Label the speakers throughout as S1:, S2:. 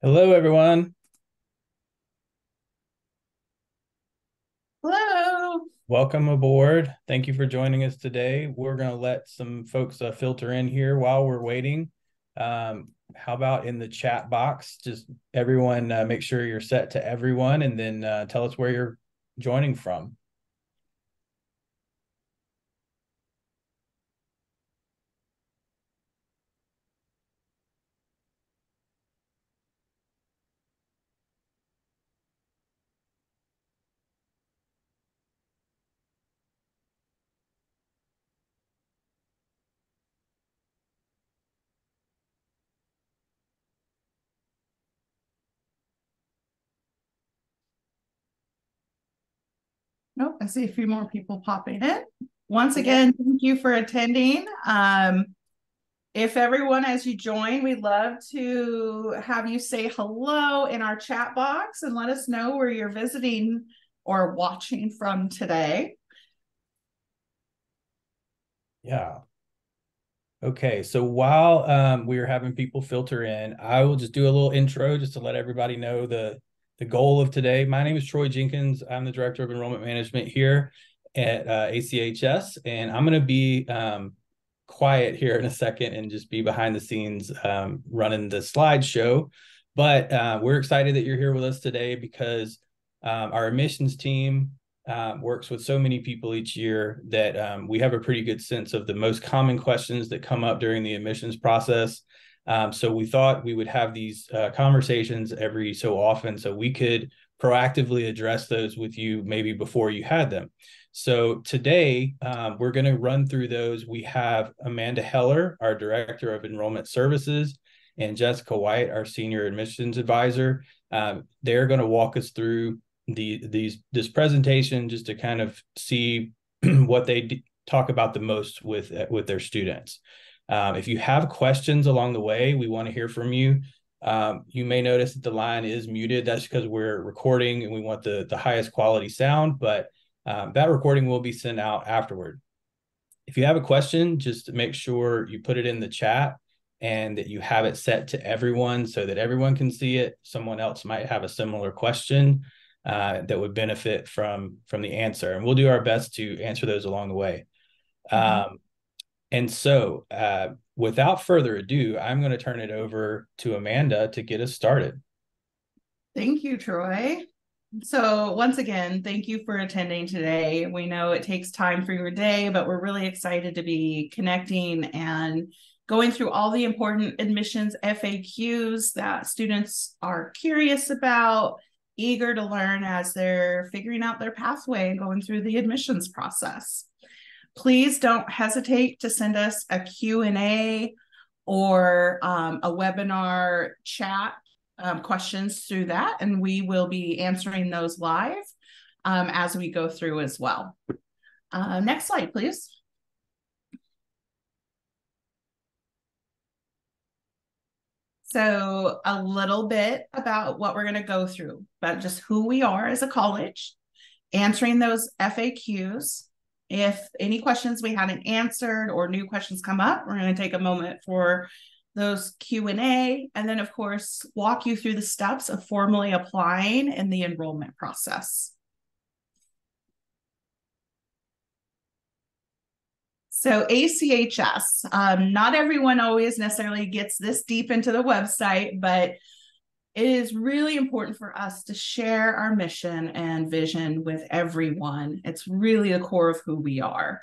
S1: Hello, everyone.
S2: Hello.
S1: Welcome aboard. Thank you for joining us today. We're going to let some folks filter in here while we're waiting. How about in the chat box? Just everyone, make sure you're set to everyone and then tell us where you're joining from.
S2: Nope, I see a few more people popping in. Once again, thank you for attending. If everyone, as you join, we'd love to have you say hello in our chat box and let us know where you're visiting or watching from today.
S1: Yeah. Okay, so while we are having people filter in, I will just do a little intro just to let everybody know the goal of today. My name is Troy Jenkins. I'm the Director of Enrollment Management here at ACHS, and I'm going to be quiet here in a second and just be behind the scenes running the slideshow. But we're excited that you're here with us today because our admissions team works with so many people each year that we have a pretty good sense of the most common questions that come up during the admissions process. So we thought we would have these conversations every so often so we could proactively address those with you maybe before you had them. So today we're going to run through those. We have Amanda Heller, our Director of Enrollment Services, and Jessica White, our Senior Admissions Advisor. They're going to walk us through this presentation just to kind of see what they talk about the most with their students. If you have questions along the way, we want to hear from you. You may notice that the line is muted. That's because we're recording and we want the highest quality sound, but that recording will be sent out afterward. If you have a question, just make sure you put it in the chat and that you have it set to everyone so that everyone can see it. Someone else might have a similar question that would benefit from the answer, and we'll do our best to answer those along the way. And so, without further ado, I'm going to turn it over to Amanda to get us started.
S2: Thank you, Troy. So once again, thank you for attending today. We know it takes time for your day, but we're really excited to be connecting and going through all the important admissions FAQs that students are curious about, eager to learn as they're figuring out their pathway and going through the admissions process. Please don't hesitate to send us a Q&A or a webinar chat questions through that, and we will be answering those live as we go through as well. Next slide, please. So a little bit about what we're going to go through, about just who we are as a college, answering those FAQs. If any questions we hadn't answered or new questions come up, we're going to take a moment for those Q&A, and then of course walk you through the steps of formally applying in the enrollment process. So ACHS, not everyone always necessarily gets this deep into the website, but it is really important for us to share our mission and vision with everyone. It's really the core of who we are.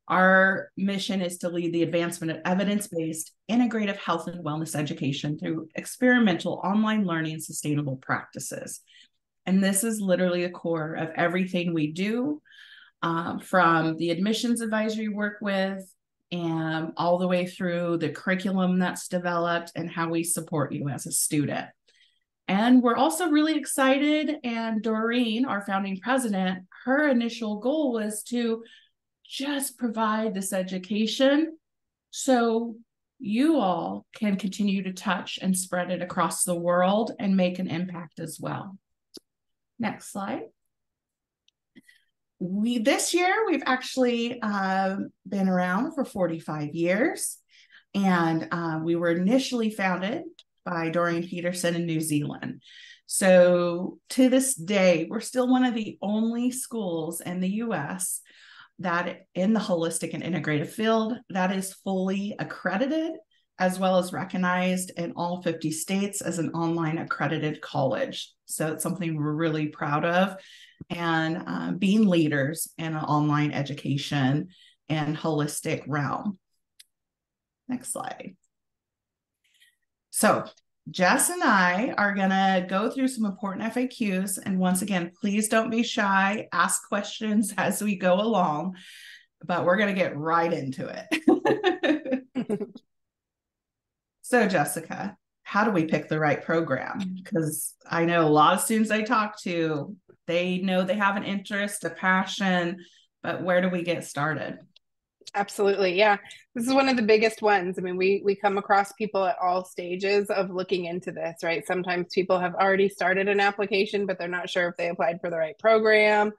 S2: Our mission is to lead the advancement of evidence-based integrative health and wellness education through experimental online learning and sustainable practices. And this is literally the core of everything we do, from the admissions advisory work with and all the way through the curriculum that's developed and how we support you as a student. And we're also really excited. And Doreen, our founding president, her initial goal was to just provide this education so you all can continue to touch and spread it across the world and make an impact as well. Next slide. This year, we've actually been around for 45 years. And we were initially founded by Doreen Peterson in New Zealand. So to this day, we're still one of the only schools in the US that in the holistic and integrative field that is fully accredited, as well as recognized in all 50 states as an online accredited college. So it's something we're really proud of, and being leaders in an online education and holistic realm. Next slide. So Jess and I are going to go through some important FAQs. And once again, please don't be shy. Ask questions as we go along, but we're going to get right into it. So Jessica, how do we pick the right program? Because I know a lot of students I talk to, they know they have an interest, a passion, but where do we get started?
S3: Absolutely. Yeah. This is one of the biggest ones. I mean, we come across people at all stages of looking into this, right? Sometimes people have already started an application, but they're not sure if they applied for the right program,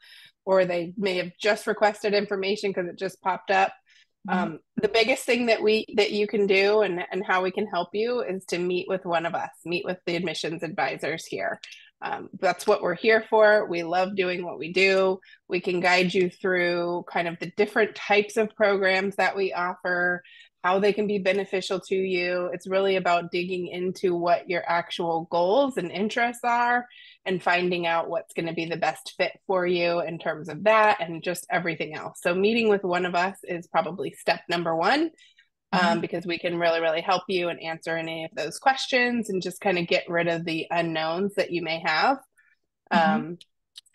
S3: or they may have just requested information because it just popped up. The biggest thing that you can do and how we can help you is to meet with one of us, meet with the admissions advisors here. That's what we're here for. We love doing what we do. We can guide you through kind of the different types of programs that we offer, how they can be beneficial to you. It's really about digging into what your actual goals and interests are and finding out what's going to be the best fit for you in terms of that and just everything else. So meeting with one of us is probably step number one. Because we can really, really help you and answer any of those questions and just kind of get rid of the unknowns that you may have. Like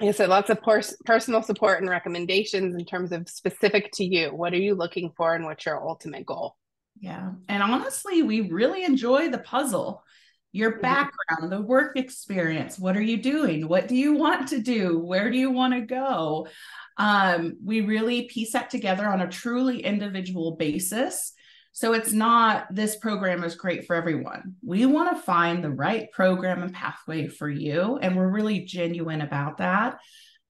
S3: I said, lots of personal support and recommendations in terms of specific to you. What are you looking for and what's your ultimate goal?
S2: Yeah. And honestly, we really enjoy the puzzle, your background, the work experience. What are you doing? What do you want to do? Where do you want to go? We really piece that together on a truly individual basis. So it's not this program is great for everyone. We want to find the right program and pathway for you. And we're really genuine about that.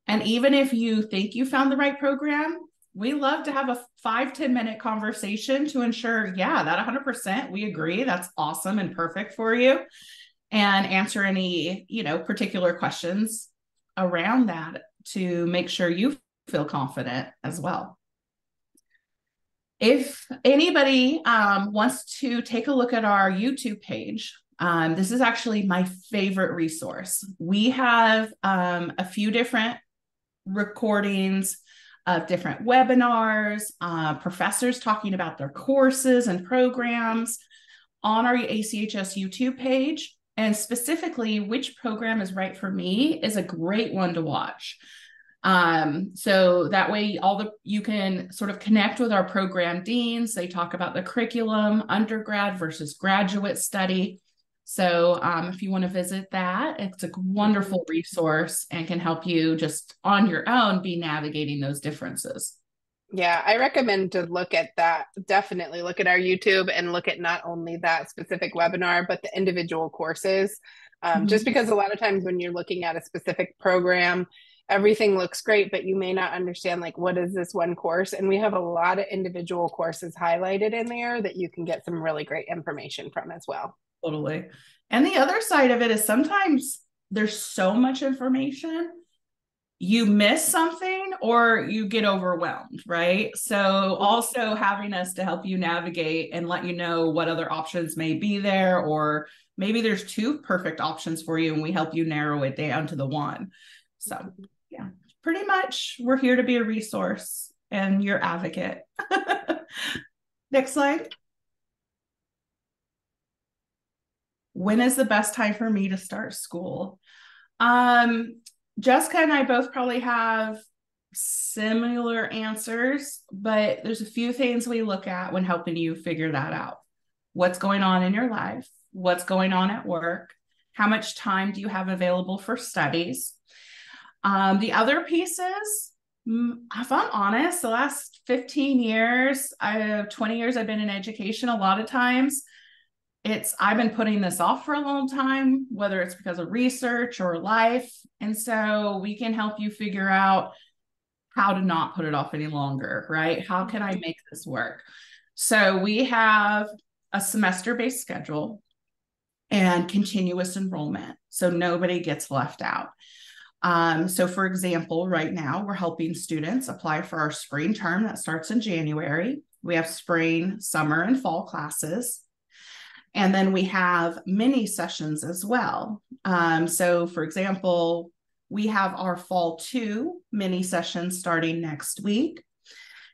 S2: And even if you think you found the right program, we love to have a 5-10 minute conversation to ensure, yeah, that 100% we agree. That's awesome and perfect for you. And answer any, particular questions around that to make sure you feel confident as well. If anybody wants to take a look at our YouTube page, this is actually my favorite resource. We have a few different recordings of different webinars, professors talking about their courses and programs on our ACHS YouTube page. And specifically, which program is right for me is a great one to watch. So that way you can sort of connect with our program deans. They talk about the curriculum, undergrad versus graduate study. So if you want to visit that, it's a wonderful resource and can help you just on your own be navigating those differences.
S3: Yeah, I recommend to look at that. Definitely look at our YouTube and look at not only that specific webinar, but the individual courses. Just because a lot of times when you're looking at a specific program, everything looks great, but you may not understand like, what is this one course? And we have a lot of individual courses highlighted in there that you can get some really great information from as well.
S2: Totally. And the other side of it is sometimes there's so much information, you miss something or you get overwhelmed, right? So also having us to help you navigate and let you know what other options may be there, or maybe there's two perfect options for you and we help you narrow it down to the one. So yeah, pretty much we're here to be a resource and your advocate. Next slide. When is the best time for me to start school? Jessica and I both probably have similar answers, but there's a few things we look at when helping you figure that out. What's going on in your life? What's going on at work? How much time do you have available for studies? The other pieces, if I'm honest, the last 15 years, 20 years I've been in education, a lot of times I've been putting this off for a long time, whether it's because of research or life. And so we can help you figure out how to not put it off any longer, right? How can I make this work? So we have a semester-based schedule. and continuous enrollment. So nobody gets left out. So for example, right now we're helping students apply for our spring term that starts in January. We have spring, summer, and fall classes. And then we have mini sessions as well. So for example, we have our fall 2 mini sessions starting next week.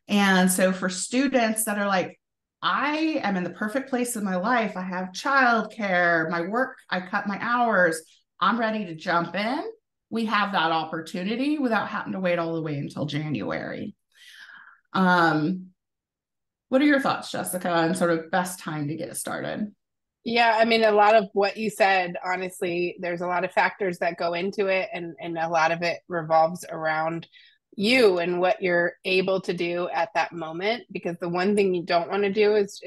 S2: And so for students that are like, I am in the perfect place in my life, I have childcare, my work, I cut my hours, I'm ready to jump in. We have that opportunity without having to wait all the way until January. What are your thoughts, Jessica, on sort of best time to get started?
S3: Yeah, I mean, a lot of what you said, honestly, there's a lot of factors that go into it, and a lot of it revolves around you and what you're able to do at that moment. Because the one thing you don't want to do is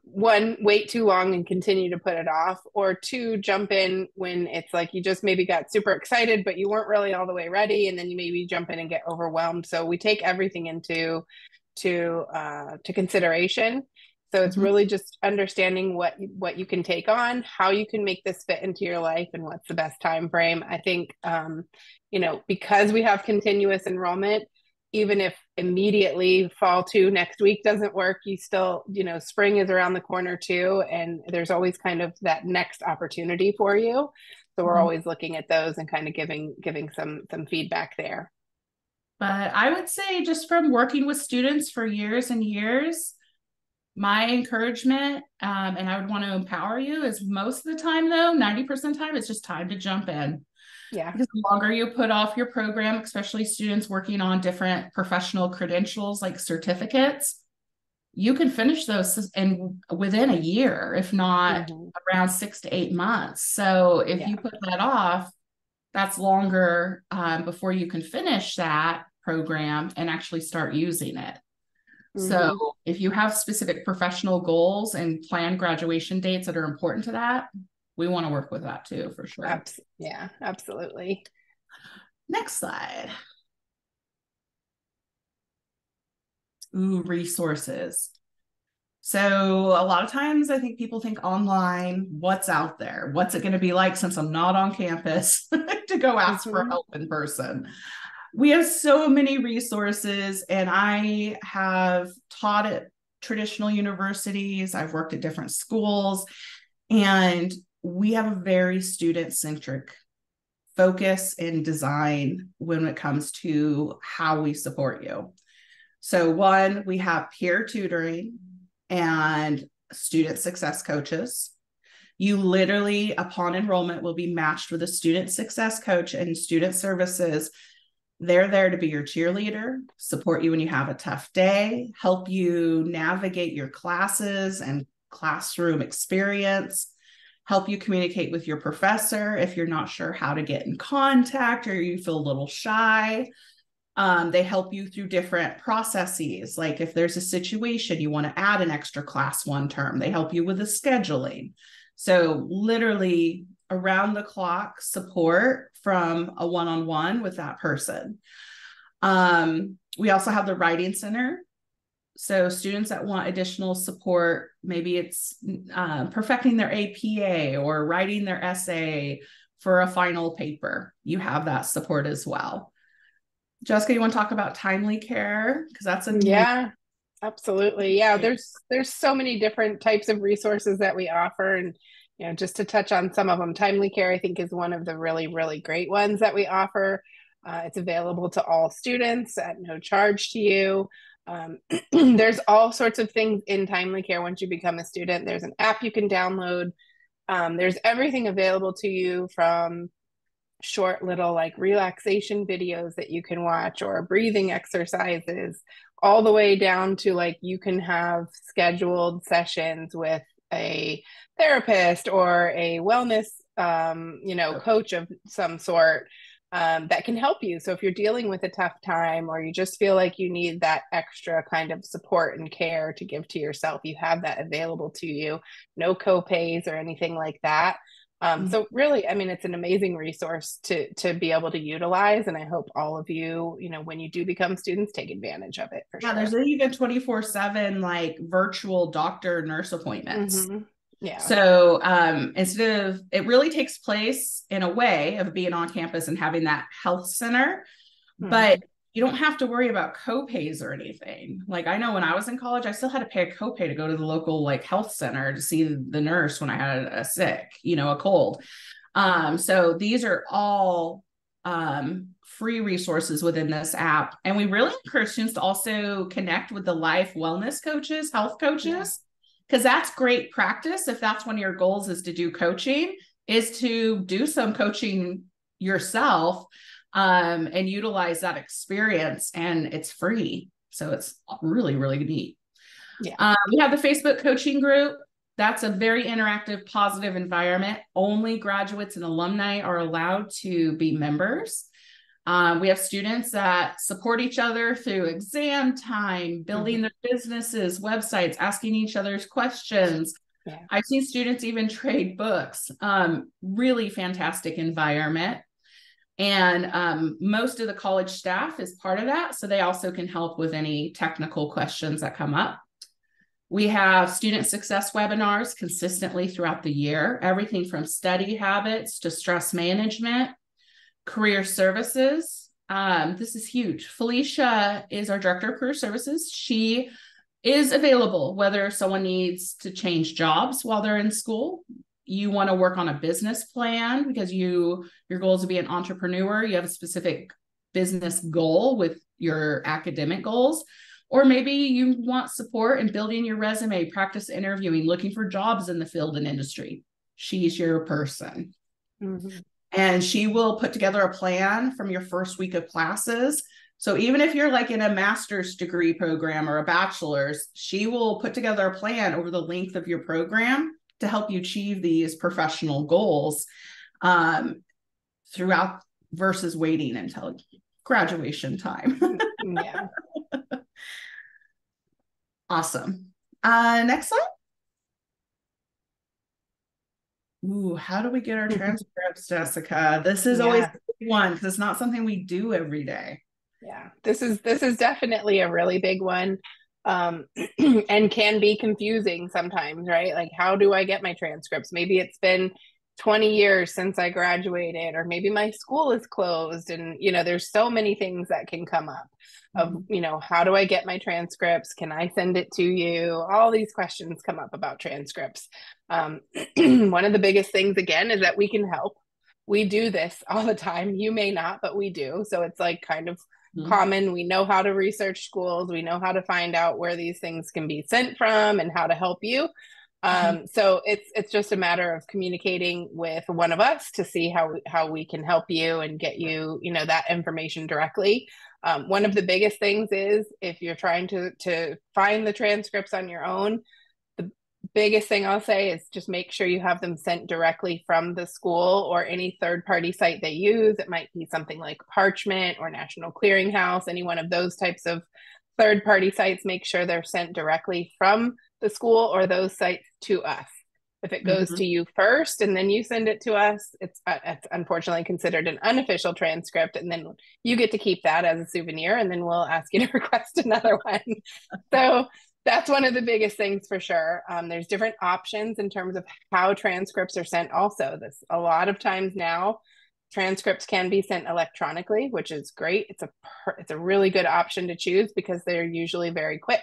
S3: one, wait too long and continue to put it off, or two, jump in when it's like you just maybe got super excited, but you weren't really all the way ready, and then you maybe jump in and get overwhelmed. So we take everything into to consideration. So it's really just understanding what you can take on, how you can make this fit into your life, and what's the best time frame. I think because we have continuous enrollment, even if immediately fall 2 next week doesn't work, you still, spring is around the corner too, and there's always kind of that next opportunity for you. So we're always looking at those and kind of giving some feedback there.
S2: But I would say, just from working with students for years and years, my encouragement, and I would want to empower you, is most of the time, though, 90% of the time, it's just time to jump in.
S3: Yeah.
S2: Because the longer you put off your program, especially students working on different professional credentials like certificates, you can finish those within a year, if not around 6 to 8 months. So if you put that off, that's longer before you can finish that program and actually start using it. So if you have specific professional goals and plan graduation dates that are important to that, we want to work with that too, for sure.
S3: Yeah, absolutely.
S2: Next slide. Ooh, resources. So a lot of times I think people think online, what's out there? What's it going to be like since I'm not on campus to go ask for help in person? We have so many resources, and I have taught at traditional universities. I've worked at different schools, and we have a very student-centric focus and design when it comes to how we support you. So one, we have peer tutoring and student success coaches. You literally, upon enrollment, will be matched with a student success coach and student services. They're there to be your cheerleader, support you when you have a tough day, help you navigate your classes and classroom experience, help you communicate with your professor if you're not sure how to get in contact or you feel a little shy. They help you through different processes. Like if there's a situation you want to add an extra class one term, they help you with the scheduling. So literally around the clock support from a one-on-one with that person. We also have the writing center. So students that want additional support, maybe it's perfecting their APA or writing their essay for a final paper, you have that support as well. Jessica, you want to talk about timely care? Because that's
S3: yeah, absolutely. Yeah, there's so many different types of resources that we offer, and just to touch on some of them, timely care I think is one of the really, really great ones that we offer. It's available to all students at no charge to you. There's all sorts of things in timely care once you become a student. There's an app you can download. There's everything available to you, from short little like relaxation videos that you can watch or breathing exercises, all the way down to like you can have scheduled sessions with a therapist or a wellness coach of some sort that can help you. So if you're dealing with a tough time, or you just feel like you need that extra kind of support and care to give to yourself, you have that available to you. No co-pays or anything like that. So really, I mean, it's an amazing resource to be able to utilize. And I hope all of you, when you do become students, take advantage of it for sure.
S2: There's even 24/7 like virtual doctor nurse appointments.
S3: Yeah.
S2: So instead of, it really takes place in a way of being on campus and having that health center, but you don't have to worry about co-pays or anything. Like I know when I was in college, I still had to pay a copay to go to the local like health center to see the nurse when I had a sick, a cold. So these are all free resources within this app. And we really encourage students to also connect with the life wellness coaches, health coaches, because that's great practice. If that's one of your goals is to do coaching, is to do some coaching yourself and utilize that experience, and it's free. So it's really, really neat.
S3: Yeah.
S2: We have the Facebook coaching group. That's a very interactive, positive environment. Only graduates and alumni are allowed to be members. We have students that support each other through exam time, building their businesses, websites, asking each other's questions.
S3: Yeah.
S2: I've seen students even trade books. Really fantastic environment. And most of the college staff is part of that. So they also can help with any technical questions that come up. We have student success webinars consistently throughout the year, everything from study habits to stress management, career services. This is huge. Felicia is our director of career services. She is available whether someone needs to change jobs while they're in school. You want to work on a business plan because your goal is to be an entrepreneur. You have a specific business goal with your academic goals. Or maybe you want support in building your resume, practice interviewing, looking for jobs in the field and industry. She's your person. And she will put together a plan from your first week of classes. So even if you're like in a master's degree program or a bachelor's, she will put together a plan over the length of your program to help you achieve these professional goals throughout versus waiting until graduation time.
S3: Yeah.
S2: Awesome. Next slide. Ooh, how do we get our transcripts, Jessica? This is always a big one because it's not something we do every day.
S3: Yeah, this is definitely a really big one. And can be confusing sometimes, right? Like, how do I get my transcripts? Maybe it's been 20 years since I graduated, or maybe my school is closed. And, there's so many thing that can come up of, how do I get my transcripts? Can I send it to you? All these questions come up about transcripts. One of the biggest things, again, is that we can help. We do this all the time. You may not, but we do. So it's like kind of common. We know how to research schools. We know how to find out where these things can be sent from and how to help you. So it's just a matter of communicating with one of us to see how we can help you and get you, that information directly. One of the biggest things is if you're trying to find the transcripts on your own, the biggest thing I'll say is just make sure you have them sent directly from the school or any third-party site they use. It might be something like Parchment or National Clearinghouse, any one of those types of third-party sites. Make sure they're sent directly from the school or those sites to us. If it goes to you first and then you send it to us, it's unfortunately considered an unofficial transcript, and then you get to keep that as a souvenir, and then we'll ask you to request another one. So that's one of the biggest things for sure. There's different options in terms of how transcripts are sent also. A lot of times now, transcripts can be sent electronically, which is great. It's a really good option to choose because they're usually very quick.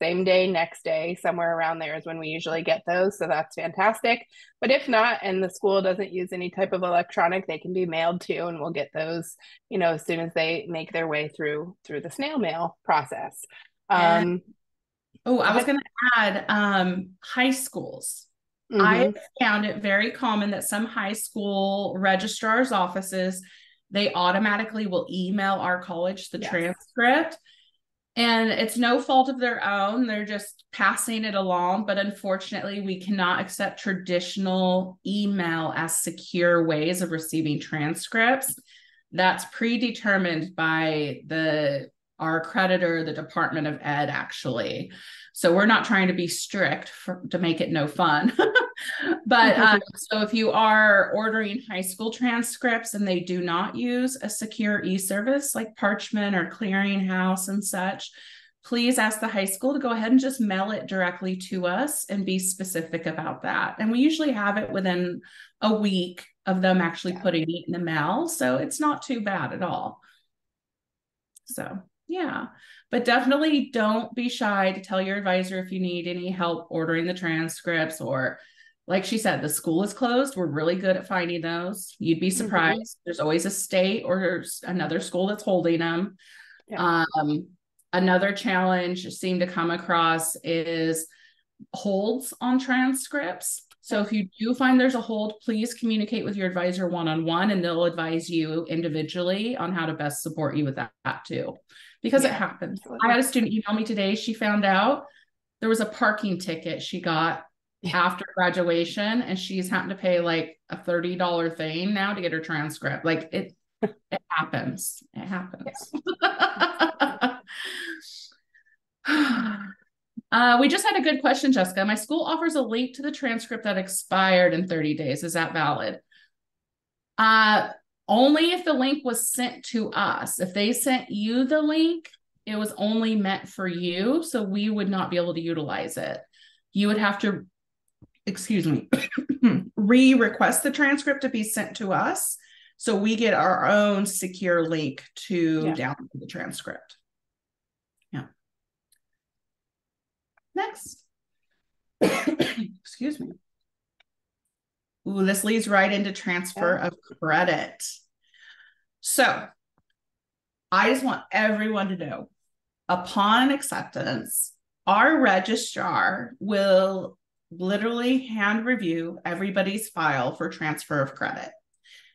S3: Same day, next day, somewhere around there is when we usually get those. So that's fantastic. But if not, and the school doesn't use any type of electronic, they can be mailed to, and we'll get those, as soon as they make their way through the snail mail process.
S2: I was going to add high schools. I found it very common that some high school registrar's offices, they automatically will email our college the transcript. And it's no fault of their own. They're just passing it along. But unfortunately, we cannot accept traditional email as secure ways of receiving transcripts. That's predetermined by our accreditor, the Department of Ed, actually. So we're not trying to be strict to make it no fun. But so if you are ordering high school transcripts and they do not use a secure e-service like Parchment or Clearinghouse and such, please ask the high school to go ahead and just mail it directly to us and be specific about that. And we usually have it within a week of them actually putting it in the mail. So it's not too bad at all. So yeah, but definitely don't be shy to tell your advisor if you need any help ordering the transcripts, or like she said, the school is closed. We're really good at finding those. You'd be surprised. There's always a state or another school that's holding them. Yeah. Another challenge seem to come across is holds on transcripts. So if you do find there's a hold, please communicate with your advisor one-on-one, and they'll advise you individually on how to best support you with that too. Because it happens. Absolutely. I had a student email me today. She found out there was a parking ticket she got after graduation, and she's having to pay like a $30 thing now to get her transcript. Like it happens. It happens. We just had a good question, Jessica. My school offers a link to the transcript that expired in 30 days. Is that valid? Only if the link was sent to us. If they sent you the link, it was only meant for you, so we would not be able to utilize it. You would have to, re-request the transcript to be sent to us, so we get our own secure link to download the transcript. Yeah. Next. Excuse me. Ooh, this leads right into transfer of credit. So I just want everyone to know, upon acceptance, our registrar will literally hand review everybody's file for transfer of credit.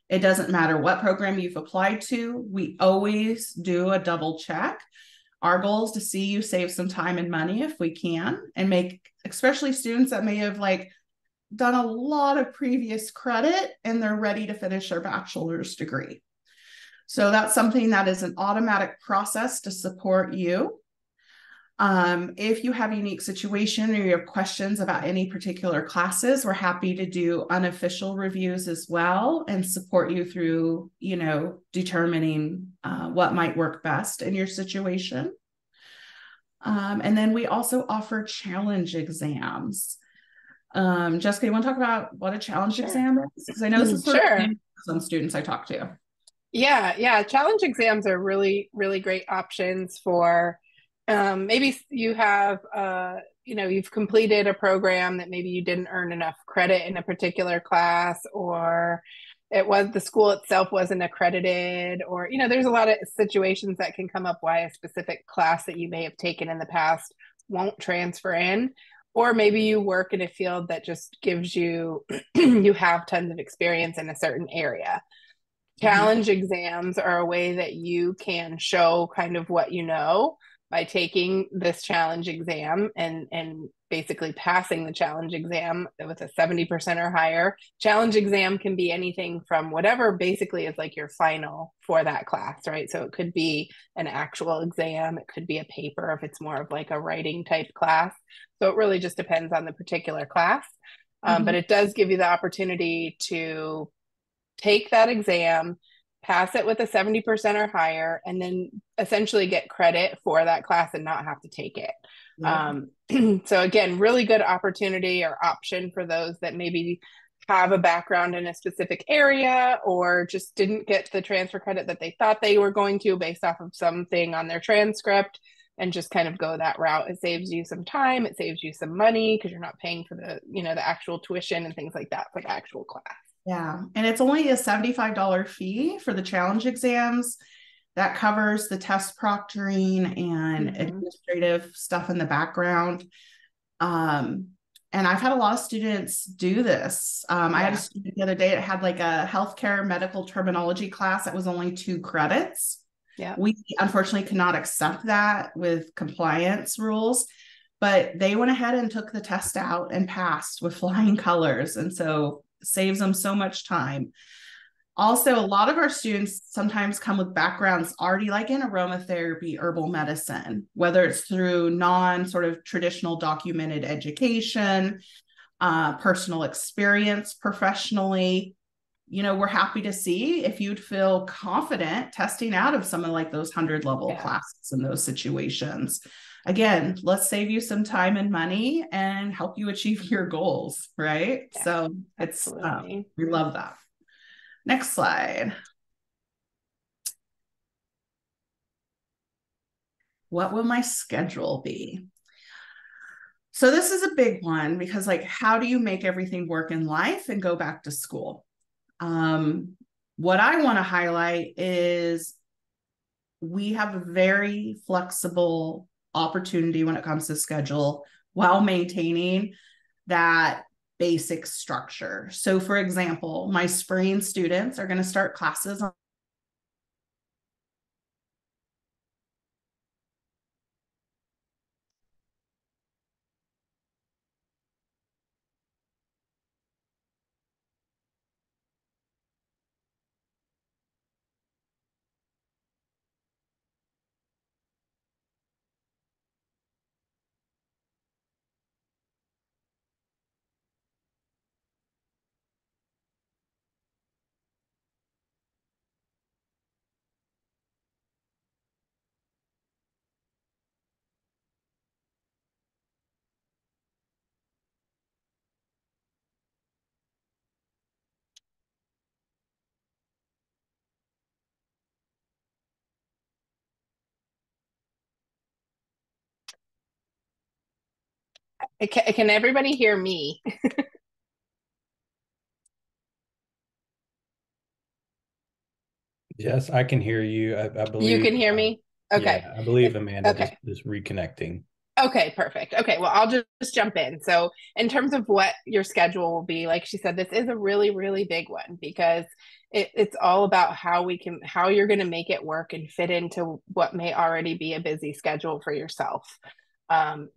S2: It doesn't matter what program you've applied to. We always do a double check. Our goal is to see you save some time and money if we can, and make, especially students that may have like done a lot of previous credit and they're ready to finish their bachelor's degree. So that's something that is an automatic process to support you. If you have a unique situation or you have questions about any particular classes, we're happy to do unofficial reviews as well and support you through, determining what might work best in your situation. And then we also offer challenge exams. Jessica, you want to talk about what a challenge exam is? Because I know this is sort of some students I talk to.
S3: Yeah. Challenge exams are really, really great options for maybe you have, you've completed a program that maybe you didn't earn enough credit in a particular class, or the school itself wasn't accredited, or, there's a lot of situations that can come up why a specific class that you may have taken in the past won't transfer in. Or maybe you work in a field that just gives you, you have tons of experience in a certain area. Challenge exams are a way that you can show kind of what you know by taking this challenge exam and basically passing the challenge exam with a 70% or higher. Challenge exam can be anything from whatever basically is like your final for that class, right? So it could be an actual exam, it could be a paper if it's more of like a writing type class. So it really just depends on the particular class. But it does give you the opportunity to take that exam, pass it with a 70% or higher, and then essentially get credit for that class and not have to take it. So again, really good opportunity or option for those that maybe have a background in a specific area or just didn't get the transfer credit that they thought they were going to based off of something on their transcript, and just kind of go that route. It saves you some time, it saves you some money because you're not paying for the, the actual tuition and things like that for the actual class.
S2: Yeah. And it's only a $75 fee for the challenge exams. That covers the test proctoring and administrative stuff in the background. And I've had a lot of students do this. I had a student the other day that had like a healthcare medical terminology class that was only 2 credits. Yeah. We unfortunately could not accept that with compliance rules, but they went ahead and took the test out and passed with flying colors. And so saves them so much time. Also, a lot of our students sometimes come with backgrounds already like in aromatherapy, herbal medicine, whether it's through non-sort of traditional documented education, personal experience professionally. We're happy to see if you'd feel confident testing out of some of like those 100 level classes in those situations. again, let's save you some time and money and help you achieve your goals, right?
S3: Yeah,
S2: so it's we love that. Next slide. What will my schedule be? So this is a big one because, like, how do you make everything work in life and go back to school? What I want to highlight is we have a very flexible opportunity when it comes to schedule while maintaining that basic structure. So for example, my spring students are going to start classes on
S3: Can everybody hear me?
S1: Yes, I can hear you. I
S3: You
S1: believe,
S3: can hear me? Okay.
S1: yeah, I believe Amanda
S3: Okay.
S1: just reconnecting.
S3: Okay, perfect. Okay, well, I'll just jump in. So, in terms of what your schedule will be, like she said, this is a really, really big one because it's all about how you're going to make it work and fit into what may already be a busy schedule for yourself.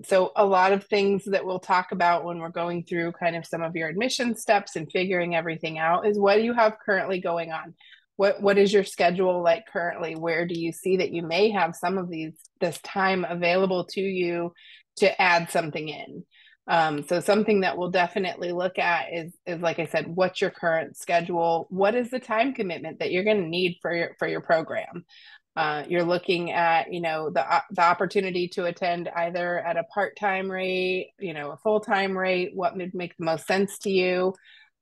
S3: So, a lot of things that we'll talk about when we're going through kind of some of your admission steps and figuring everything out is what do you have currently going on? What is your schedule like currently? Where do you see that you may have some of this time available to you to add something in? So something that we'll definitely look at is like I said, what's your current schedule? What is the time commitment that you're going to need for your program? You're looking at, the opportunity to attend either at a part-time rate, a full-time rate, what would make the most sense to you.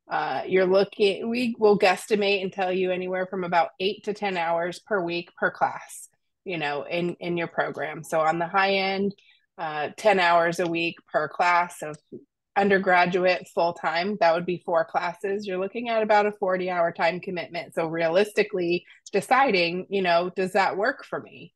S3: We will guesstimate and tell you anywhere from about 8 to 10 hours per week per class, in your program. So on the high end, 10 hours a week per class of undergraduate full time, that would be 4 classes. You're looking at about a 40-hour time commitment. So realistically deciding, does that work for me?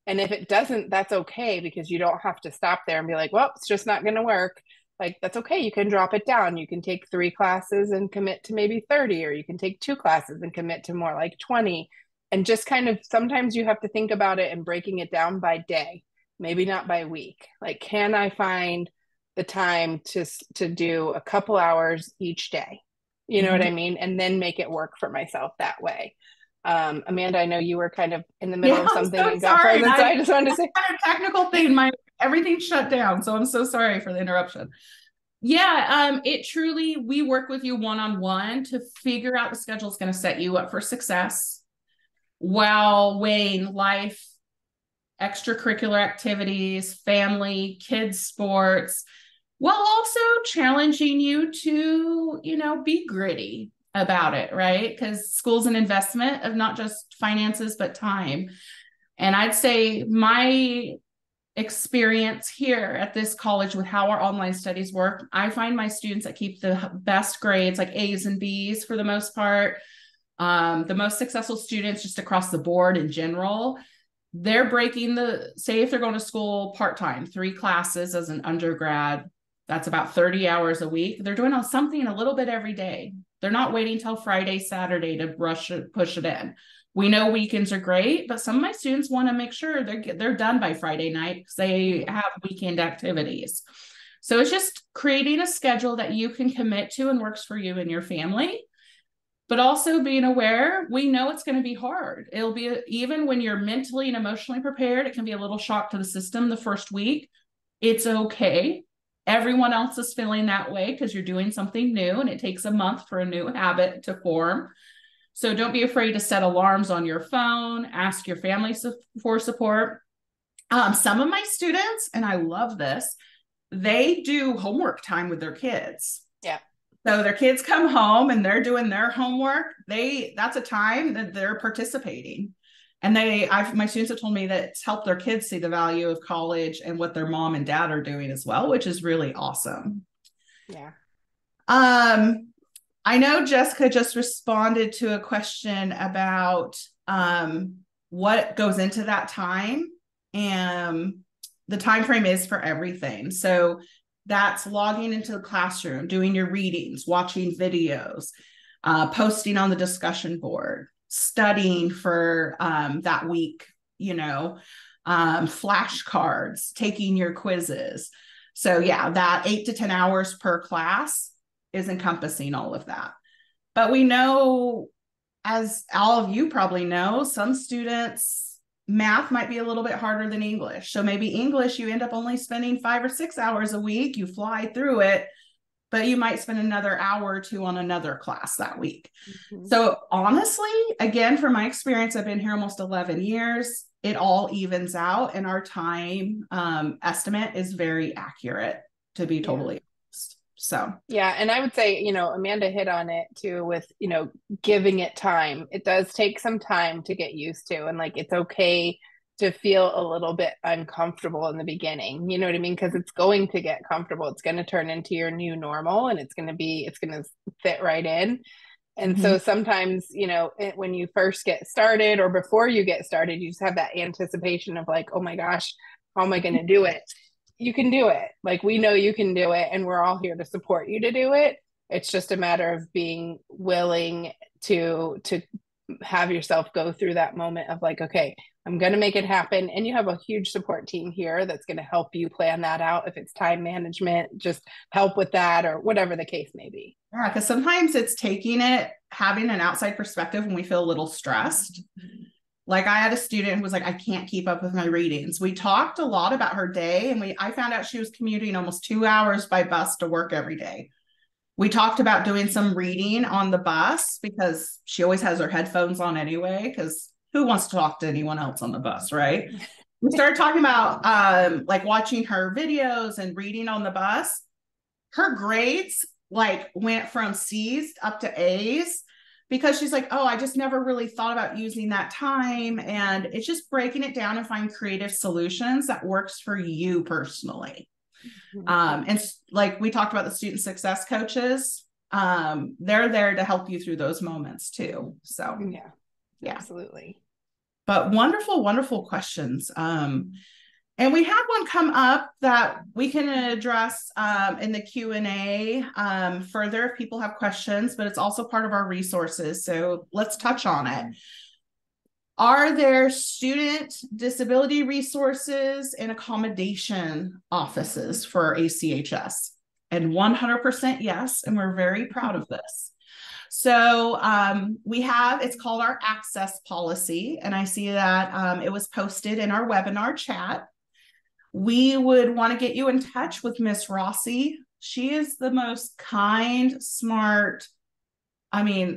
S3: And if it doesn't, that's okay because you don't have to stop there and be like, well, it's just not going to work. Like, that's okay. You can drop it down. You can take 3 classes and commit to maybe 30, or you can take 2 classes and commit to more like 20. And just kind of sometimes you have to think about it and breaking it down by day, maybe not by week. Like, can I find the time to do a couple hours each day? You know what I mean? And then make it work for myself that way. Amanda, I know you were kind of in the middle of something and got frozen, so I just wanted to say
S2: a technical thing. Everything shut down, so I'm so sorry for the interruption. Yeah, it truly, we work with you one-on-one to figure out the schedule that's going to set you up for success while weighing life, extracurricular activities, family, kids sports, while also challenging you to, be gritty about it, right? Because school's an investment of not just finances, but time. And I'd say my experience here at this college with how our online studies work, I find my students that keep the best grades, like A's and B's for the most part, the most successful students just across the board in general, they're say if they're going to school part-time, 3 classes as an undergrad, that's about 30 hours a week. They're doing something a little bit every day. They're not waiting till Friday, Saturday to push it in. We know weekends are great, but some of my students want to make sure they're done by Friday night because they have weekend activities. So it's just creating a schedule that you can commit to and works for you and your family, but also being aware, we know it's going to be hard. It'll be, even when you're mentally and emotionally prepared, it can be a little shock to the system the first week. It's okay. Everyone else is feeling that way because you're doing something new and it takes a month for a new habit to form. So don't be afraid to set alarms on your phone, ask your family for support. Some of my students, and I love this, they do homework time with their kids.
S3: Yeah.
S2: So their kids come home and they're doing their homework. That's a time that they're participating. And my students have told me that it's helped their kids see the value of college and what their mom and dad are doing as well, which is really awesome.
S3: Yeah.
S2: I know Jessica just responded to a question about what goes into that time, and the time frame is for everything. So that's logging into the classroom, doing your readings, watching videos, posting on the discussion board, studying for that week, flashcards, taking your quizzes. So yeah, that 8 to 10 hours per class is encompassing all of that. But we know, as all of you probably know, some students, math might be a little bit harder than English. So maybe English, you end up only spending 5 or 6 hours a week. You fly through it, but you might spend another hour or two on another class that week. Mm-hmm. So honestly, again, from my experience, I've been here almost 11 years. It all evens out, and our time estimate is very accurate, to be totally honest. So
S3: yeah, and I would say, Amanda hit on it too with, giving it time. It does take some time to get used to, and like it's okay to feel a little bit uncomfortable in the beginning. You know what I mean? Because it's going to get comfortable. It's going to turn into your new normal, and it's going to fit right in. And so sometimes, when you first get started or before you get started, you just have that anticipation of like, oh my gosh, how am I going to do it? You can do it. Like, we know you can do it, and we're all here to support you to do it. It's just a matter of being willing to have yourself go through that moment of like, okay, I'm going to make it happen. And you have a huge support team here that's going to help you plan that out. If it's time management, just help with that, or whatever the case may be.
S2: Yeah, because sometimes it's having an outside perspective when we feel a little stressed. Like, I had a student who was like, I can't keep up with my readings. We talked a lot about her day, and I found out she was commuting almost 2 hours by bus to work every day. We talked about doing some reading on the bus, because she always has her headphones on anyway, because who wants to talk to anyone else on the bus, right? We started talking about like watching her videos and reading on the bus. Her grades like went from C's up to A's, because she's like, oh, I just never really thought about using that time. And it's just breaking it down and find creative solutions that works for you personally. And like we talked about the student success coaches, they're there to help you through those moments too. So yeah,
S3: absolutely.
S2: But wonderful, wonderful questions. And we had one come up that we can address in the Q&A further if people have questions, but it's also part of our resources. So let's touch on it. Are there student disability resources and accommodation offices for ACHS? And 100% yes, and we're very proud of this. So it's called our ACHS policy, and I see that it was posted in our webinar chat. We would want to get you in touch with Miss Rossi. She is the most kind, smart,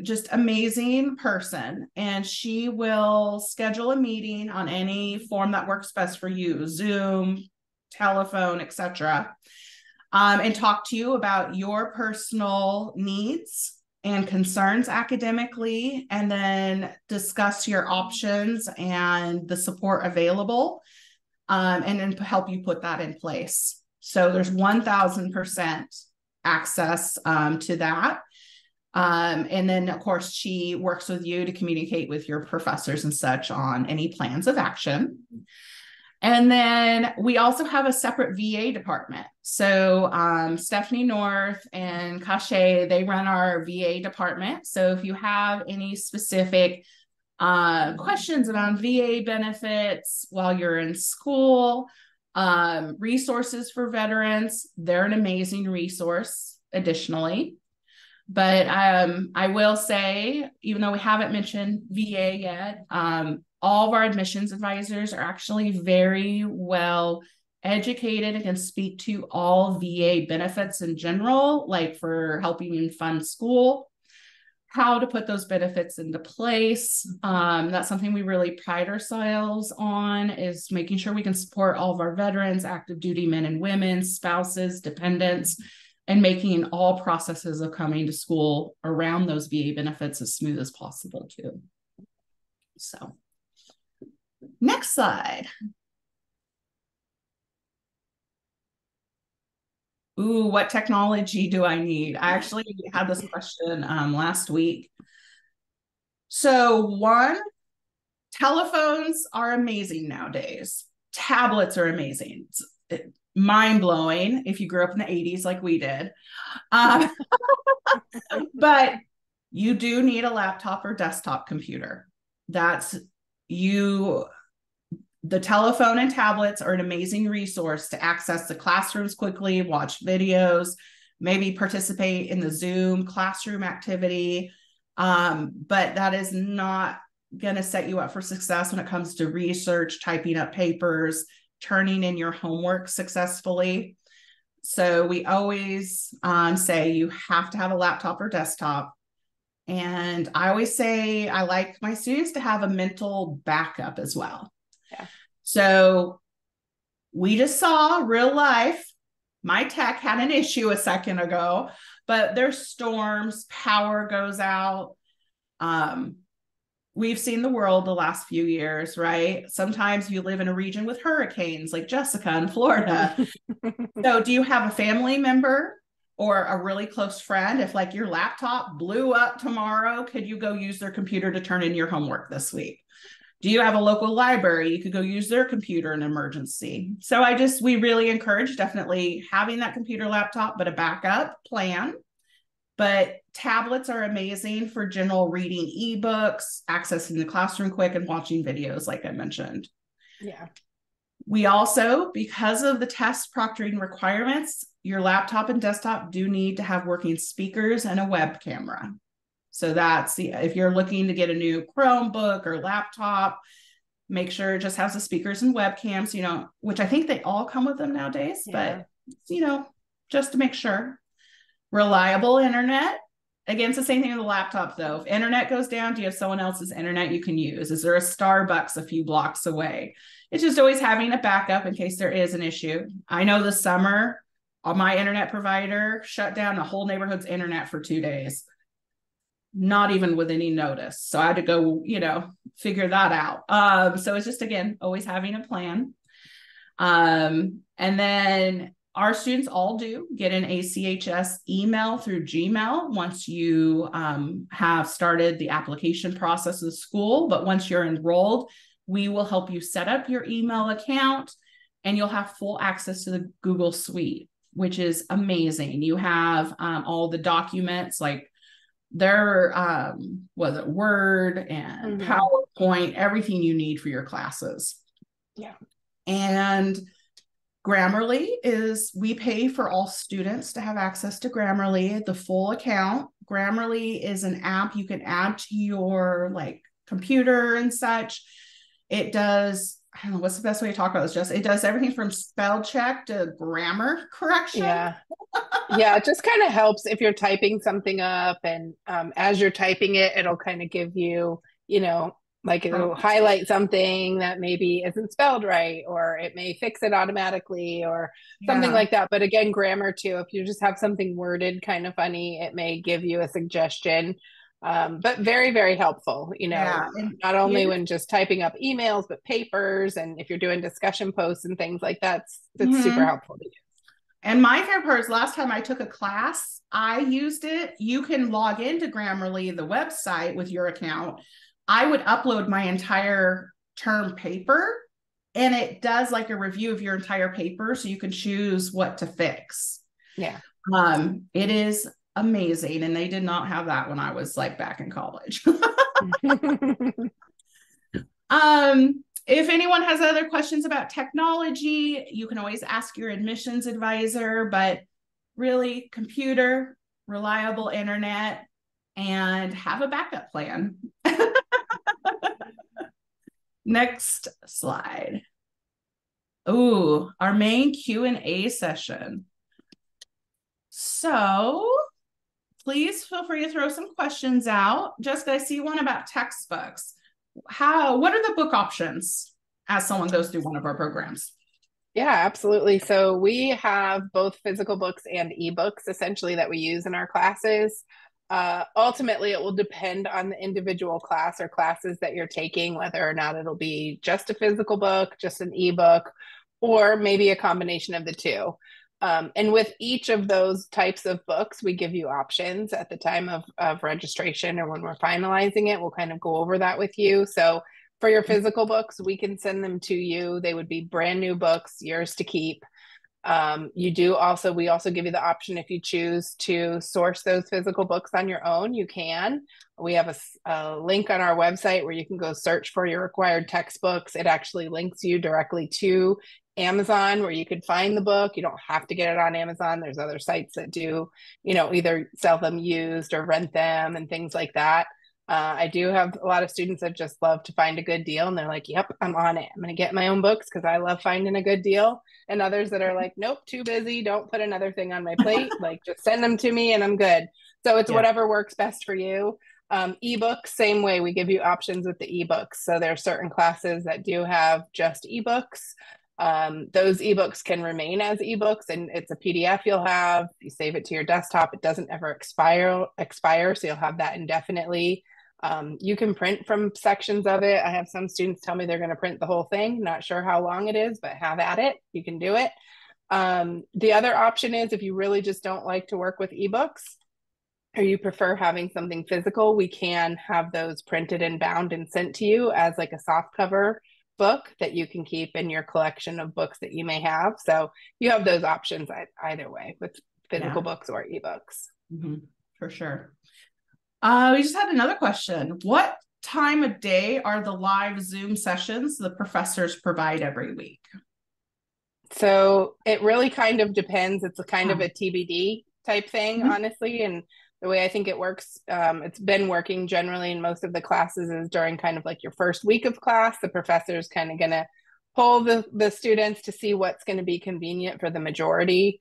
S2: just amazing person. And she will schedule a meeting on any form that works best for you, Zoom, telephone, etc., and talk to you about your personal needs and concerns academically, and then discuss your options and the support available. And then help you put that in place. So there's 1000% access to that. And then, of course, she works with you to communicate with your professors and such on any plans of action. And then we also have a separate VA department. So Stephanie North and Kashay, they run our VA department. So if you have any specific questions about VA benefits while you're in school, resources for veterans, they're an amazing resource additionally. But I will say, even though we haven't mentioned VA yet, all of our admissions advisors are actually very well educated and can speak to all VA benefits in general, like for helping you fund school. how to put those benefits into place. That's something we really pride ourselves on, is making sure we can support all of our veterans, active duty men and women, spouses, dependents, and making all processes of coming to school around those VA benefits as smooth as possible too. So next slide. Ooh, what technology do I need? I actually had this question last week. So one, telephones are amazing nowadays. Tablets are amazing. It's mind-blowing if you grew up in the 80s like we did. But you do need a laptop or desktop computer. The telephone and tablets are an amazing resource to access the classrooms quickly, watch videos, maybe participate in the Zoom classroom activity. But that is not going to set you up for success when it comes to research, typing up papers, turning in your homework successfully. So we always say you have to have a laptop or desktop. And I always say I like my students to have a mental backup as well.
S3: Yeah.
S2: So we just saw real life. My tech had an issue a second ago, but there's storms, power goes out. We've seen the world the last few years, right? Sometimes you live in a region with hurricanes like Jessica in Florida. So do you have a family member or a really close friend? If like your laptop blew up tomorrow, could you go use their computer to turn in your homework this week? Do you have a local library? You could go use their computer in an emergency. So we really encourage definitely having that computer laptop, but a backup plan. But tablets are amazing for general reading ebooks, accessing the classroom quick, and watching videos, like I mentioned.
S3: Yeah.
S2: We also, because of the test proctoring requirements, your laptop and desktop do need to have working speakers and a web camera. So if you're looking to get a new Chromebook or laptop, make sure it just has the speakers and webcams, which I think they all come with them nowadays,
S3: Yeah.
S2: but, just to make sure. Reliable internet. Again, it's the same thing with the laptop though. If internet goes down, do you have someone else's internet you can use? Is there a Starbucks a few blocks away? It's just always having a backup in case there is an issue. I know this summer, my internet provider shut down the whole neighborhood's internet for 2 days. Not even with any notice. So I had to go, figure that out. So it's just, again, always having a plan. And then our students all do get an ACHS email through Gmail once you have started the application process of school. But once you're enrolled, we will help you set up your email account and you'll have full access to the Google Suite, which is amazing. You have all the documents like Word and PowerPoint, everything you need for your classes.
S3: Yeah.
S2: And Grammarly we pay for all students to have access to Grammarly, the full account. Grammarly is an app you can add to your computer and such. It does, I don't know, what's the best way to talk about this, Jess? It does everything from spell check to grammar correction.
S3: Yeah. Yeah, it just kind of helps if you're typing something up and as you're typing it, it'll kind of give you, it'll highlight something that maybe isn't spelled right, or it may fix it automatically or something like that. But again, grammar too, if you just have something worded kind of funny, it may give you a suggestion. But very, very helpful, not only when just typing up emails, but papers. And if you're doing discussion posts and things like that, it's super helpful to use.
S2: And my favorite part is last time I took a class, I used it. You can log into Grammarly, the website, with your account. I would upload my entire term paper and it does like a review of your entire paper. So you can choose what to fix.
S3: Yeah.
S2: It is amazing. And they did not have that when I was back in college. If anyone has other questions about technology, you can always ask your admissions advisor, but really computer, reliable internet, and have a backup plan. Next slide. Ooh, our main Q&A session. So please feel free to throw some questions out. Jessica, I see one about textbooks. What are the book options as someone goes through one of our programs?
S3: Yeah, absolutely. So we have both physical books and ebooks essentially that we use in our classes. Ultimately, it will depend on the individual class or classes that you're taking, whether or not it'll be just a physical book, just an ebook, or maybe a combination of the two. And with each of those types of books, we give you options at the time of registration or when we're finalizing it. We'll kind of go over that with you. So for your physical books, we can send them to you. They would be brand new books, yours to keep. We also give you the option if you choose to source those physical books on your own, you can. We have a link on our website where you can go search for your required textbooks. It actually links you directly to Amazon where you could find the book. You don't have to get it on Amazon. There's other sites that do, either sell them used or rent them and things like that. I do have a lot of students that just love to find a good deal and they're like, yep, I'm on it. I'm going to get my own books because I love finding a good deal. And others that are like, nope, too busy. Don't put another thing on my plate. Like just send them to me and I'm good. So it's whatever works best for you. Ebooks, same way. We give you options with the ebooks. So there are certain classes that do have just ebooks. Those ebooks can remain as ebooks and it's a PDF you'll have. You save it to your desktop. It doesn't ever expire. So you'll have that indefinitely. You can print from sections of it. I have some students tell me they're going to print the whole thing. Not sure how long it is, but have at it. You can do it. The other option is if you really just don't like to work with ebooks or you prefer having something physical, we can have those printed and bound and sent to you as like a soft cover book that you can keep in your collection of books that you may have. So you have those options either way with physical books or ebooks.
S2: Mm-hmm. For sure. We just had another question. What time of day are the live Zoom sessions the professors provide every week?
S3: So it really kind of depends. It's a kind of a TBD type thing, honestly. And the way I think it works, it's been working generally in most of the classes is during kind of like your first week of class, the professor's kind of going to poll the students to see what's going to be convenient for the majority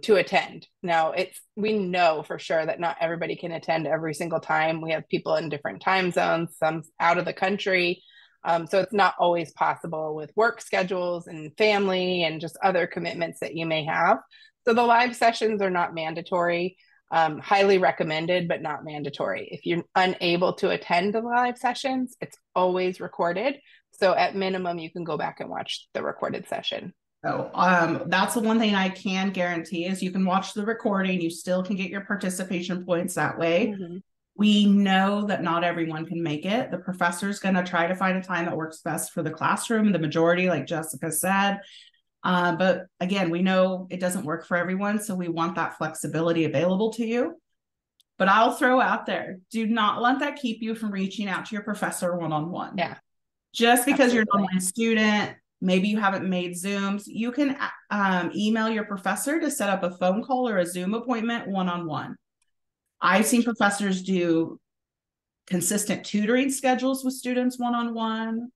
S3: to attend. Now, we know for sure that not everybody can attend every single time. We have people in different time zones, some out of the country. So it's not always possible with work schedules and family and just other commitments that you may have. So the live sessions are not mandatory, highly recommended, but not mandatory. If you're unable to attend the live sessions, it's always recorded. So at minimum, you can go back and watch the recorded session.
S2: So that's the one thing I can guarantee is you can watch the recording. You still can get your participation points that way. Mm-hmm. We know that not everyone can make it. The professor's going to try to find a time that works best for the classroom, the majority, like Jessica said. But again, we know it doesn't work for everyone. So we want that flexibility available to you. But I'll throw out there, do not let that keep you from reaching out to your professor one-on-one.
S3: Yeah.
S2: Just because you're an online student, maybe you haven't made Zooms, you can email your professor to set up a phone call or a Zoom appointment one-on-one. I've seen professors do consistent tutoring schedules with students one-on-one,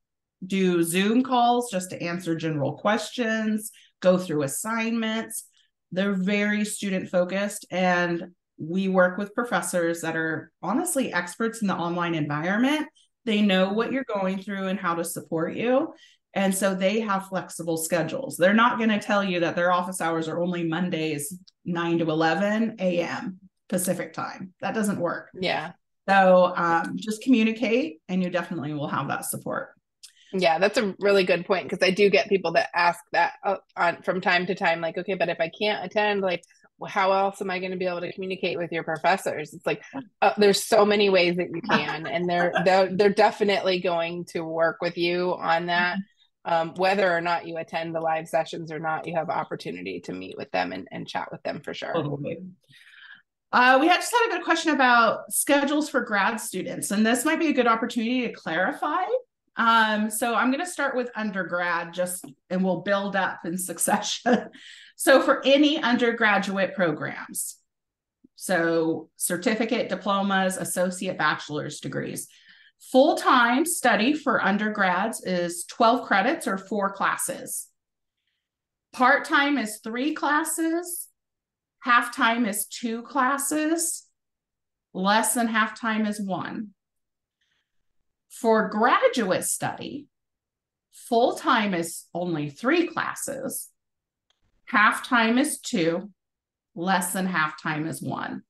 S2: do Zoom calls just to answer general questions, go through assignments. They're very student focused, and we work with professors that are honestly experts in the online environment. They know what you're going through and how to support you. And so they have flexible schedules. They're not going to tell you that their office hours are only Mondays, 9 to 11 a.m. Pacific time. That doesn't work.
S3: Yeah.
S2: So just communicate and you definitely will have that support.
S3: Yeah, that's a really good point because I do get people that ask that from time to time, like, okay, but if I can't attend, like, how else am I going to be able to communicate with your professors? It's like, there's so many ways that you can, and they're definitely going to work with you on that. Whether or not you attend the live sessions or not, you have opportunity to meet with them and chat with them for sure.
S2: Totally. We just had a good question about schedules for grad students, and this might be a good opportunity to clarify. So I'm going to start with undergrad and we'll build up in succession. So for any undergraduate programs, so certificate, diplomas, associate, bachelor's degrees, full-time study for undergrads is 12 credits or 4 classes. Part-time is 3 classes. Half-time is 2 classes. less than half time is 1. For graduate study, full time is only 3 classes, half time is 2, less than half time is 1.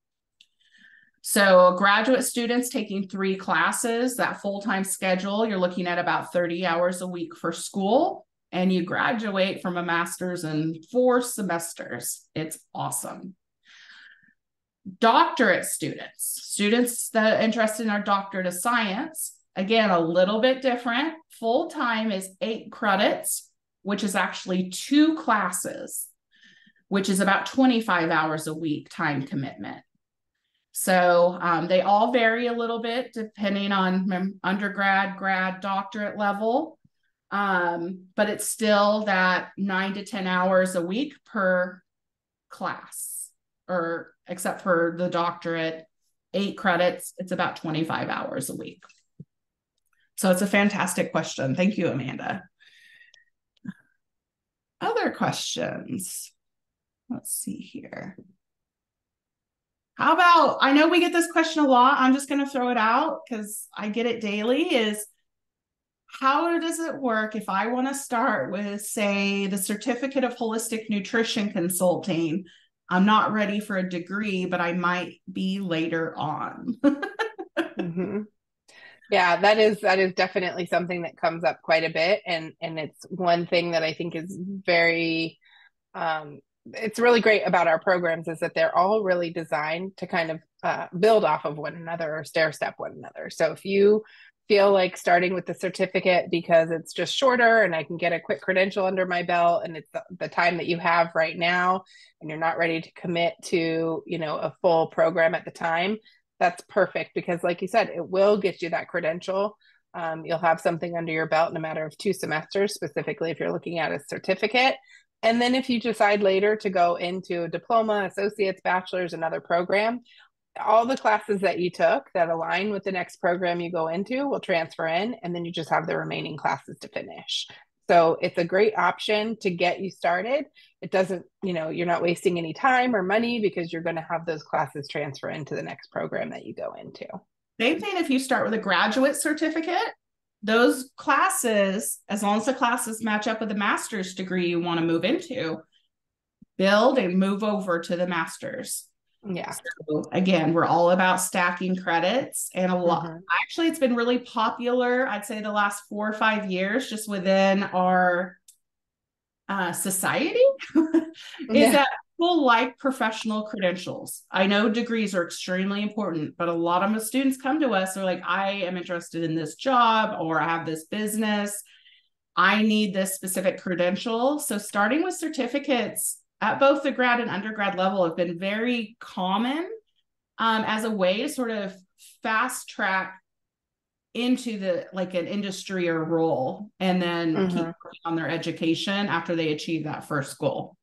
S2: So graduate students taking 3 classes, that full-time schedule, you're looking at about 30 hours a week for school, and you graduate from a master's in 4 semesters. It's awesome. Doctorate students that are interested in our doctorate of science, again, a little bit different. Full-time is 8 credits, which is actually 2 classes, which is about 25 hours a week time commitment. So they all vary a little bit depending on undergrad, grad, doctorate level. But it's still that 9 to 10 hours a week per class, or except for the doctorate, 8 credits, it's about 25 hours a week. So it's a fantastic question. Thank you, Amanda. Other questions? Let's see here. How about, I know we get this question a lot. I'm just going to throw it out because I get it daily, is how does it work if I want to start with, say, the Certificate of Holistic Nutrition Consulting? I'm not ready for a degree, but I might be later on.
S3: Mm-hmm. Yeah, that is definitely something that comes up quite a bit. And it's one thing that I think is very, it's really great about our programs, is that they're all really designed to kind of build off of one another or stair step one another. So if you feel like starting with the certificate because it's just shorter and I can get a quick credential under my belt, and it's the time that you have right now, and you're not ready to commit to, a full program at the time, that's perfect, because like you said, it will get you that credential. You'll have something under your belt in a matter of 2 semesters, specifically if you're looking at a certificate. And then if you decide later to go into a diploma, associate's, bachelor's, another program, all the classes that you took that align with the next program you go into will transfer in, and then you just have the remaining classes to finish. So it's a great option to get you started. It doesn't, you're not wasting any time or money, because you're going to have those classes transfer into the next program that you go into.
S2: Same thing if you start with a graduate certificate. Those classes, as long as the classes match up with the master's degree you want to move into, build and move over to the master's.
S3: Yeah.
S2: So again, we're all about stacking credits, and a lot. Mm-hmm. Actually, it's been really popular, I'd say, the last 4 or 5 years, just within our society, is that people like professional credentials. I know degrees are extremely important, but a lot of students come to us, they're like, I am interested in this job, or I have this business, I need this specific credential. So starting with certificates at both the grad and undergrad level have been very common as a way to sort of fast track into an industry or role, and then keep working on their education after they achieve that first goal.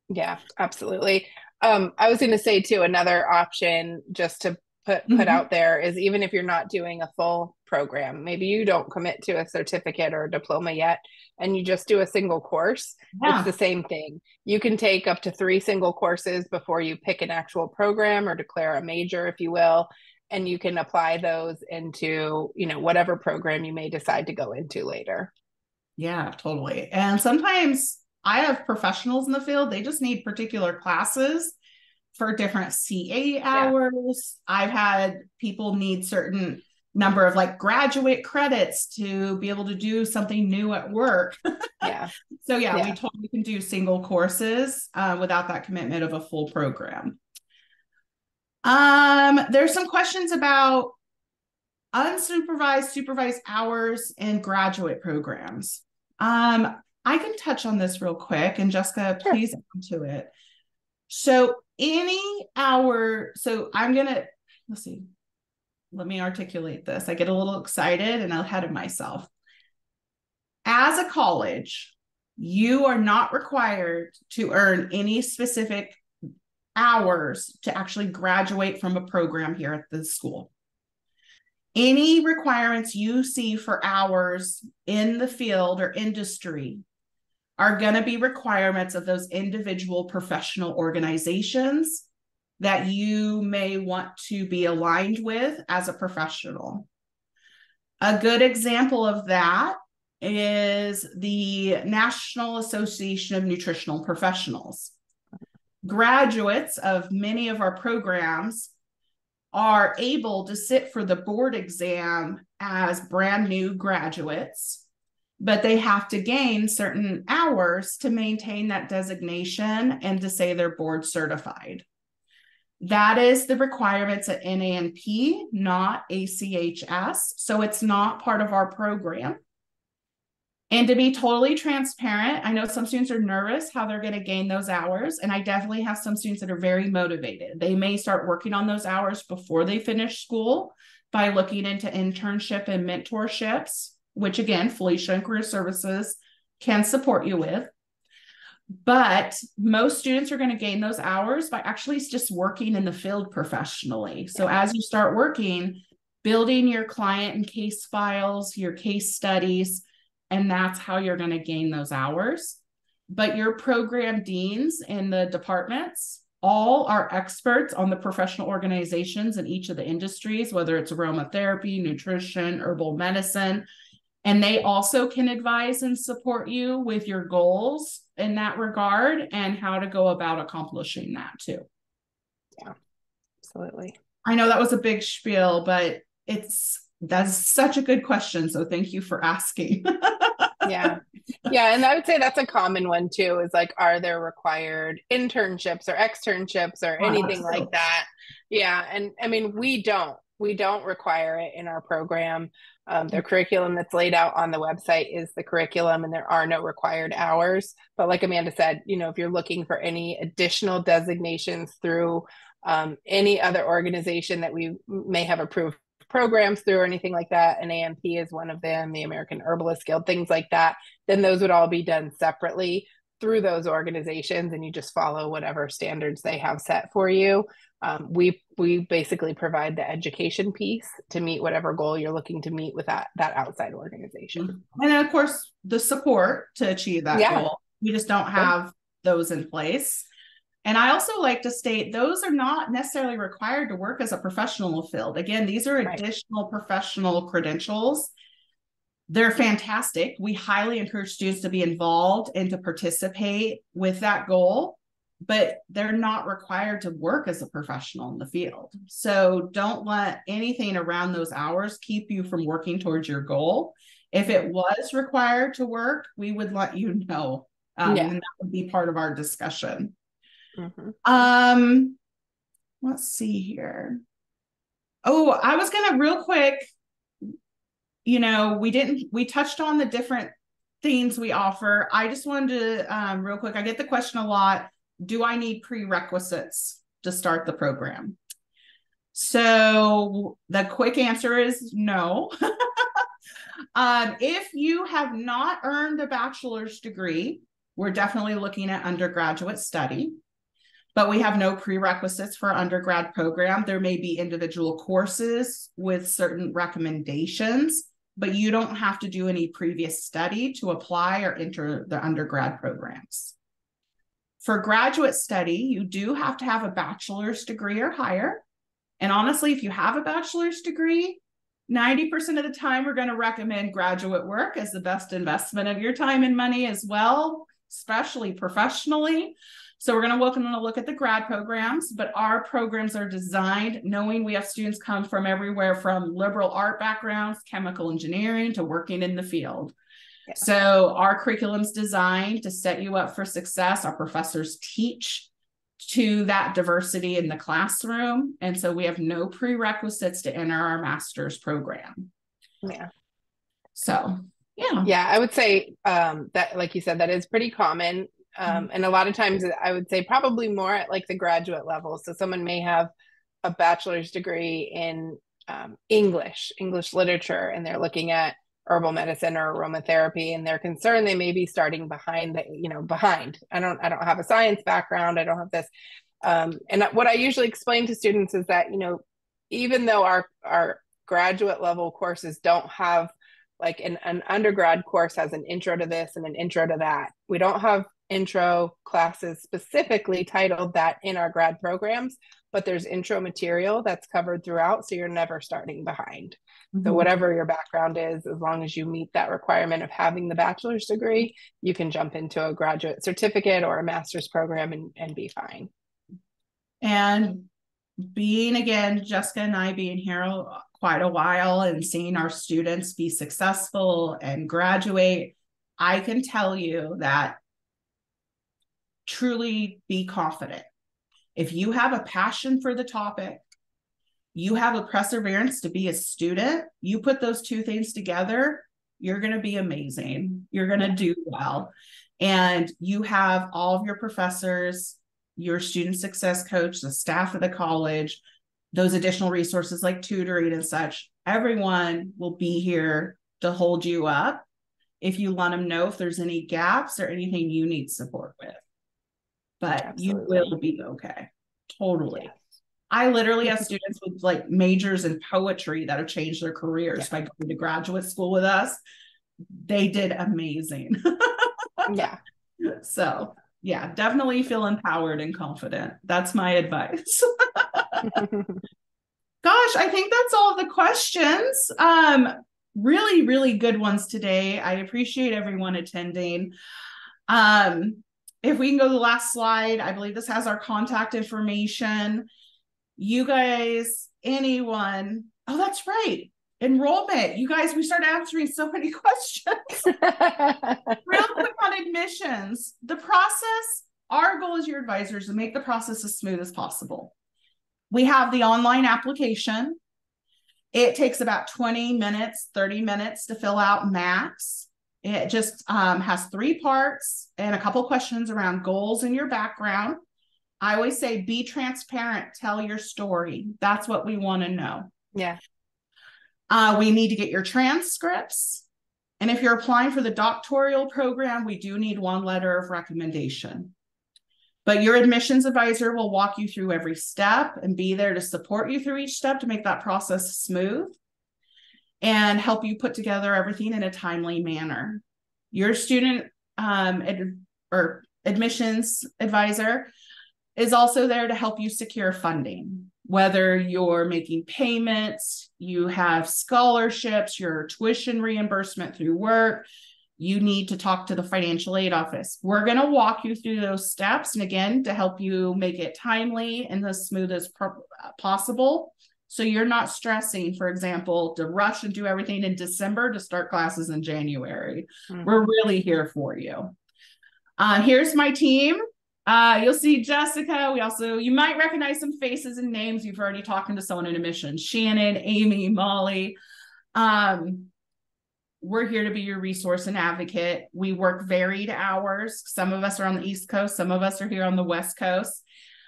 S2: Yeah,
S3: absolutely. I was going to say too, another option just to put out there is, even if you're not doing a full program, maybe you don't commit to a certificate or a diploma yet, and you just do a single course. It's the same thing. You can take up to 3 single courses before you pick an actual program or declare a major, if you will, and you can apply those into, whatever program you may decide to go into later.
S2: Yeah, totally. And sometimes I have professionals in the field, they just need particular classes for different CA hours. I've had people need certain number of graduate credits to be able to do something new at work. So we totally can do single courses without that commitment of a full program. There's some questions about unsupervised, supervised hours in graduate programs. I can touch on this real quick, and Jessica, please add to it. So any hour, let's see, let me articulate this. I get a little excited and ahead of myself. As a college, you are not required to earn any specific hours to actually graduate from a program here at the school. Any requirements you see for hours in the field or industry are going to be requirements of those individual professional organizations that you may want to be aligned with as a professional. A good example of that is the National Association of Nutritional Professionals. Graduates of many of our programs are able to sit for the board exam as brand new graduates, but they have to gain certain hours to maintain that designation and to say they're board certified. That is the requirements at NANP, not ACHS. So it's not part of our program. And to be totally transparent, I know some students are nervous how they're going to gain those hours. And I definitely have some students that are very motivated. They may start working on those hours before they finish school by looking into internship and mentorships, which again, Felicia and Career Services can support you with. But most students are going to gain those hours by actually just working in the field professionally. So as you start working, building your client and case files, your case studies, and that's how you're going to gain those hours. But your program deans in the departments all are experts on the professional organizations in each of the industries, whether it's aromatherapy, nutrition, herbal medicine. And they also can advise and support you with your goals in that regard and how to go about accomplishing that too.
S3: Yeah, absolutely.
S2: I know that was a big spiel, but that's such a good question. So thank you for asking.
S3: Yeah. Yeah. And I would say that's a common one too, is like, are there required internships or externships or anything like that? Yeah. And I mean, we don't require it in our program. The curriculum that's laid out on the website is the curriculum, and there are no required hours. But like Amanda said, if you're looking for any additional designations through any other organization that we may have approved programs through or anything like that, and AMP is one of them, the American Herbalist Guild, things like that, then those would all be done separately through those organizations, and you just follow whatever standards they have set for you. We basically provide the education piece to meet whatever goal you're looking to meet with that outside organization.
S2: And then of course, the support to achieve that goal. We just don't have those in place. And I also like to state, those are not necessarily required to work as a professional field. Again, these are additional professional credentials. They're fantastic. We highly encourage students to be involved and to participate with that goal, but they're not required to work as a professional in the field. So don't let anything around those hours keep you from working towards your goal. If it was required to work, we would let you know. And that would be part of our discussion. Let's see here. Oh, I was gonna real quick, we touched on the different things we offer. I just wanted to real quick, I get the question a lot, do I need prerequisites to start the program? So the quick answer is no. If you have not earned a bachelor's degree, we're definitely looking at undergraduate study. But we have no prerequisites for our undergrad program. There may be individual courses with certain recommendations, but you don't have to do any previous study to apply or enter the undergrad programs. For graduate study, you do have to have a bachelor's degree or higher. And honestly, if you have a bachelor's degree, 90% of the time, we're going to recommend graduate work as the best investment of your time and money as well, especially professionally. So we're going to look at the grad programs, but our programs are designed knowing we have students come from everywhere from liberal art backgrounds, chemical engineering, to working in the field. Yeah. So our curriculum's designed to set you up for success. Our professors teach to that diversity in the classroom. And so we have no prerequisites to enter our master's program.
S3: Yeah.
S2: So, yeah.
S3: Yeah, I would say that, like you said, that is pretty common. And a lot of times I would say probably more at like the graduate level. So someone may have a bachelor's degree in English literature, and they're looking at herbal medicine or aromatherapy, and they're concerned they may be starting behind. I don't have a science background. I don't have this. And what I usually explain to students is that, even though our graduate level courses don't have like an undergrad course has an intro to this and an intro to that, we don't have intro classes specifically titled that in our grad programs, but there's intro material that's covered throughout, so you're never starting behind. So whatever your background is, as long as you meet that requirement of having the bachelor's degree, you can jump into a graduate certificate or a master's program and be fine.
S2: And being, again, Jessica and I being here quite a while and seeing our students be successful and graduate, I can tell you that truly be confident. If you have a passion for the topic, you have a perseverance to be a student, you put those two things together, you're going to be amazing. You're going to do well. And you have all of your professors, your student success coach, the staff of the college, those additional resources like tutoring and such. Everyone will be here to hold you up if you let them know if there's any gaps or anything you need support with. But absolutely, you will be okay. Totally. Yes. I literally have students with like majors in poetry that have changed their careers by going to graduate school with us. They did amazing.
S3: Yeah.
S2: So yeah, definitely feel empowered and confident. That's my advice. Gosh, I think that's all of the questions. Really, really good ones today. I appreciate everyone attending. If we can go to the last slide, I believe this has our contact information. You guys, anyone, oh, that's right. Enrollment. You guys, we started answering so many questions. Real quick on admissions. The process, our goal as your advisors to make the process as smooth as possible. We have the online application. It takes about 20 minutes, 30 minutes to fill out max. It just has 3 parts and a couple questions around goals and your background. I always say, be transparent, tell your story. That's what we want to know.
S3: Yeah.
S2: We need to get your transcripts. And if you're applying for the doctoral program, we do need 1 letter of recommendation. But your admissions advisor will walk you through every step and be there to support you through each step to make that process smooth and help you put together everything in a timely manner. Your student or admissions advisor is also there to help you secure funding, whether you're making payments, you have scholarships, your tuition reimbursement through work, you need to talk to the financial aid office. We're going to walk you through those steps, and again, to help you make it timely and as smooth as possible. So you're not stressing, for example, to rush and do everything in December to start classes in January. We're really here for you. Here's my team. You'll see Jessica. You might recognize some faces and names. You've already talked to someone in admissions. Shannon, Amy, Molly. We're here to be your resource and advocate. We work varied hours. Some of us are on the East Coast. Some of us are here on the West Coast.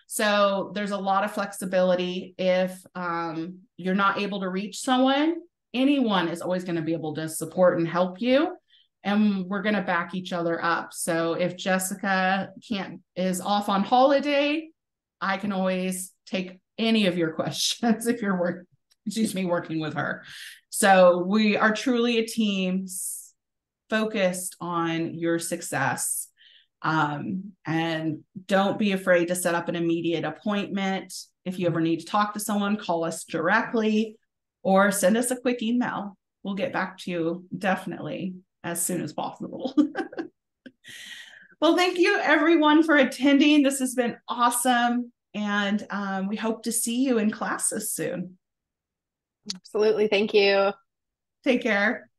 S2: So there's a lot of flexibility. If you're not able to reach someone, anyone is always going to be able to support and help you. And we're going to back each other up. So if Jessica is off on holiday, I can always take any of your questions if you're working with her. So we are truly a team focused on your success. And don't be afraid to set up an immediate appointment. If you ever need to talk to someone, call us directly or send us a quick email. We'll get back to you definitely as soon as possible. Well, thank you everyone for attending. This has been awesome. And we hope to see you in classes soon.
S3: Absolutely. Thank you.
S2: Take care.